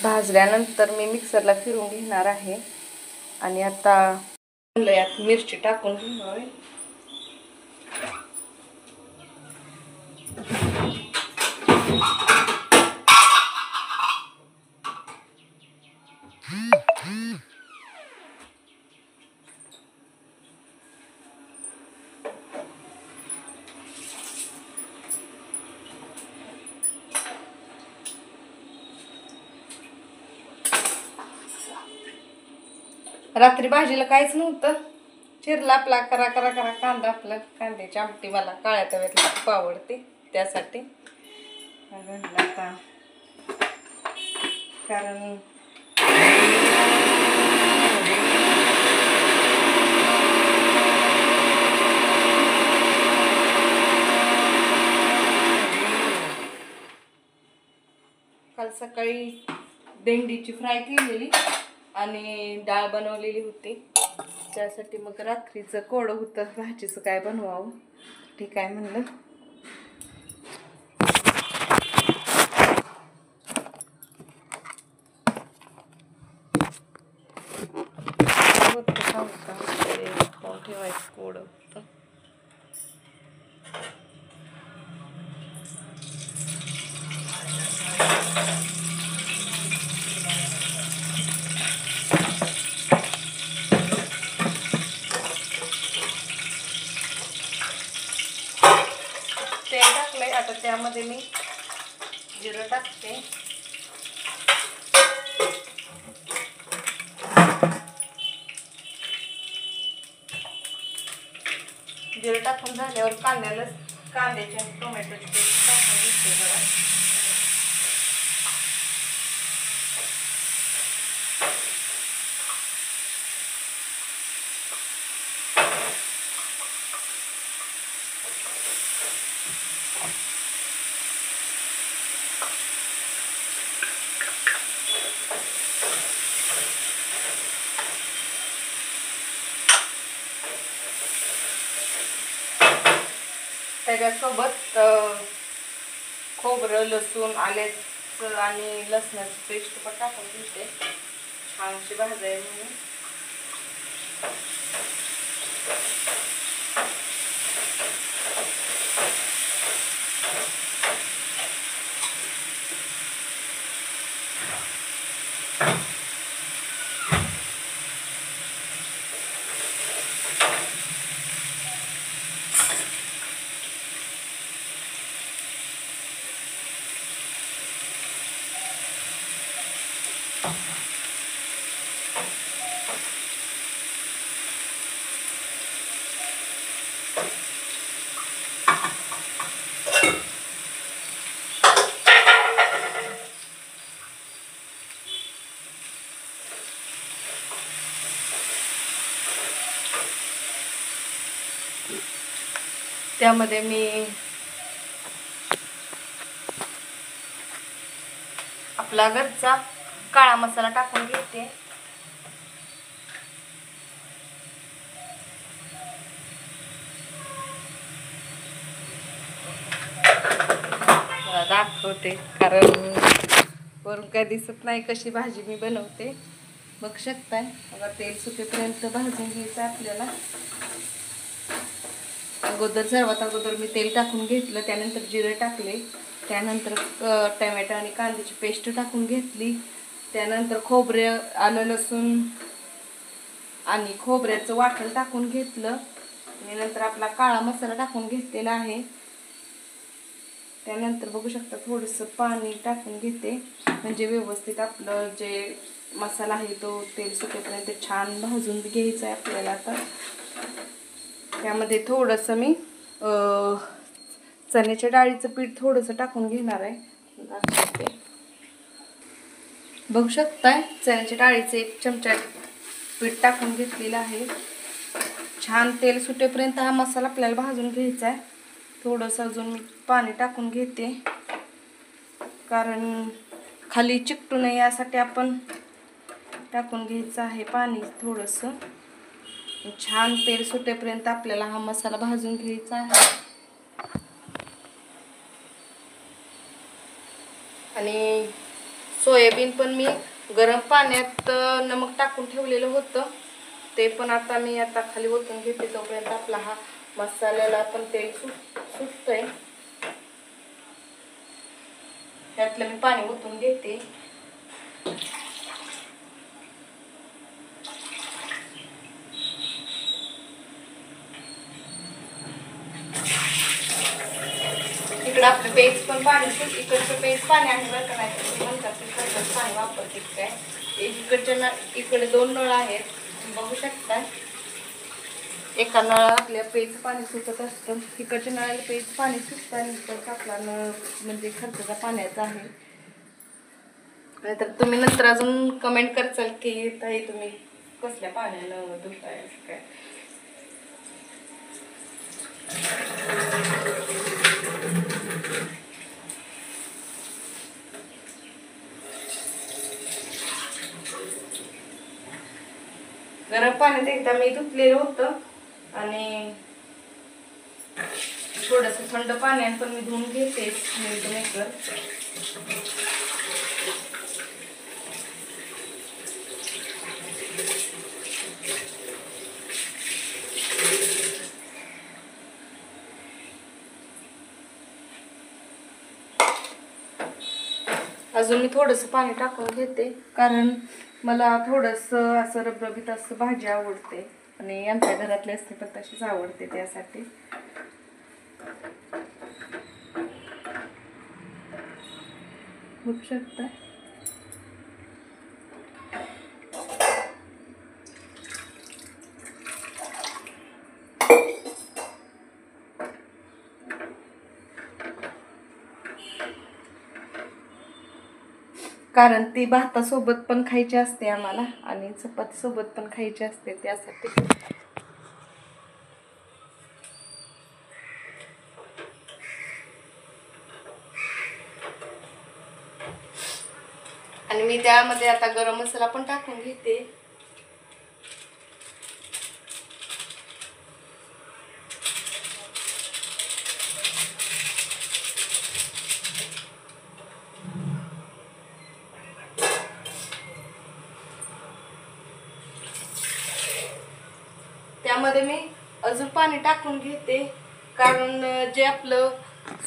भाजल्यानंतर मी मिक्सरला फिरून घेणार आहे आणि आता यात मिरची टाकून घेणार आहे. रात्री भाजीला काहीच नव्हतं, चिरला आपला करा करा करा कांदा, आपला कांद्याची आमटी मला काळ्या तव्यातली खूप आवडते, त्यासाठी आता कारण काल सकाळी भेंडीची फ्राय केलेली आणि डाळ बनवलेली होती, त्यासाठी मग रात्रीचं कोरडं होतं, भाजीचं काय बनवावं, ठीक आहे म्हणलं. ठेवायचं कोरडं होतं. तेल टाकलंय, आता त्यामध्ये मी जिरं टाकते. जिरं टाकून झाल्यावर कांद्याची आणि टोमॅटोची पेस्ट टाकून घेते बघा. त्याच्यासोबत खोबरं, लसूण, आल्याचं आणि लसणाची पेस्ट पण टाकून घेते, छानशी भाजायला म्हणून. त्यामध्ये मी आपला घरचा काळा मसाला टाकून घेते. दाखवते कारण वरून काय दिसत नाही कशी भाजी मी बनवते, बघू शकताय. बघा, तेल सुटेपर्यंत भाजून घ्यायचं आपल्याला. सर्वात अगोदर मी तेल टाकून घेतलं, त्यानंतर जिरे टाकले, त्यानंतर टमॅटो आणि कांद्याची पेस्ट टाकून घेतली, त्यानंतर खोबरे, आलं, लसूण आणि खोबऱ्याचं वाटण टाकून घेतलं आणि नंतर आपला काळा मसाला टाकून घेतलेला आहे. त्यानंतर बघू शकता थोडंसं पाणी टाकून घेते, म्हणजे व्यवस्थित आपलं जे मसाला आहे तो तेल सुटेपर्यंत छान भाजून घ्यायचा आहे आपल्याला. आता त्यामध्ये थोडंसं मी चण्याच्या डाळीचं पीठ थोडंसं टाकून घेणार आहे. बघू शकताय चण्याच्या डाळीचं 1 चमचा पीठ टाकून घेतलेलं आहे. छान तेल सुटेपर्यंत हा मसाला आपल्याला भाजून घ्यायचा आहे. थोडंसं अजून मी पाणी टाकून घेते, कारण खाली चिकटू नये यासाठी आपण टाकून घ्यायचं आहे पाणी थोडंसं. छान तेल सुटेपर्यंत आपल्याला हा मसाला भाजून घ्यायचा आहे. आणि सोयाबीन पण मी गरम पाण्यात नमक टाकून ठेवलेलं होतं, ते पण आता मी खाली ओतून घेते. तोपर्यंत आपला हा मसाल्याला पण तेल सुटतंय. त्यातलं मी पाणी ओतून घेते. इकडं आपलं पेज पण पाणी इकडचं पेज पाणी आहे बरं का, नाही म्हणतात तिकडचं पाणी वापरते काय. इकडे 2 नळ आहेत, बघू शकता. एका नळाला आपल्या पेज पाणी सुटत असतं, इकडच्या नळाला पेज पाणी सुटतं आणि इकडचा आपला नळ म्हणजे खर्चाचा पाण्याचा आहे. नाहीतर तुम्ही नंतर अजून कमेंट करचाल की ताई तुम्ही कसल्या पाण्यानं धुताय असं काय. गरम पाण्यात एकदा मी धुतलेलं होतं आणि थोडंसं थंड पाण्यात पण मी धुवून घेते मिल्टमेकर. अजून मी थोडंसं पाणी टाकून घेते, कारण मला थोडंसं असं रबरबीत असं भाजी आवडते आणि आमच्या घरातले असते पण तशीच आवडते, त्यासाठी. बघू शकता. कारण ती भातासोबत पण खायची असते आम्हाला आणि चपातीसोबत पण खायची असते, त्यासाठी. आणि मी त्यामध्ये आता गरम मसाला पण टाकून घेते. त्यामध्ये मी अजून पाणी टाकून घेते, कारण जे आपलं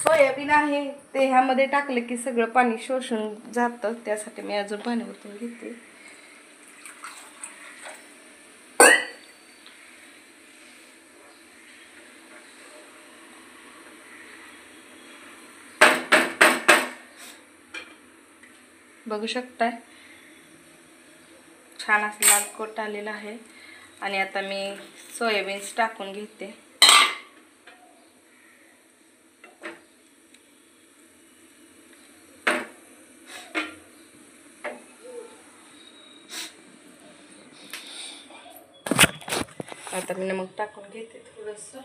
सोयाबीन आहे ते ह्यामध्ये टाकलं की सगळं पाणी शोषून जातं, त्यासाठी मी अजून पाणी ओतून घेते. बघू शकताय छान असं लाल कोट आलेला आहे. आणि आता मी सोयाबीन्स टाकून घेते. आता मी नमक टाकून घेते थोडंसं.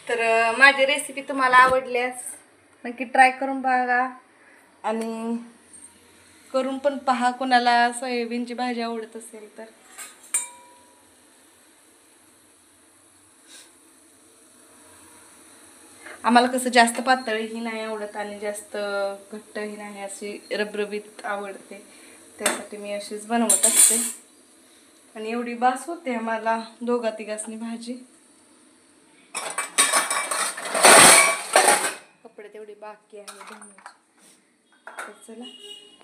तर माझी रेसिपी तुम्हाला आवडल्यास नक्की ट्राय करून बघा आणि करून पण पहा, कोणाला सोयाबीनची भाजी आवडत असेल तर. आम्हाला कसं जास्त पातळही नाही आवडत आणि जास्त घट्टही नाही, अशी रबरबीत आवडते, त्यासाठी मी अशीच बनवत असते. आणि एवढी बास होते मला दोघा तिघांनी भाजी. कपडे तेवढी बाकी आहे धुण्याची. तर चला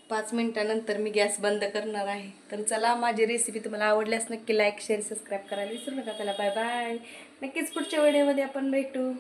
5 मिनिटानंतर मी गॅस बंद करणार आहे. तर चला माझी रेसिपी तुम्हाला आवडल्यास नक्की लाईक शेअर सबस्क्राईब करायला विसरू नका. चला बाय बाय. नक्कीच पुढच्या व्हिडिओमध्ये आपण भेटू.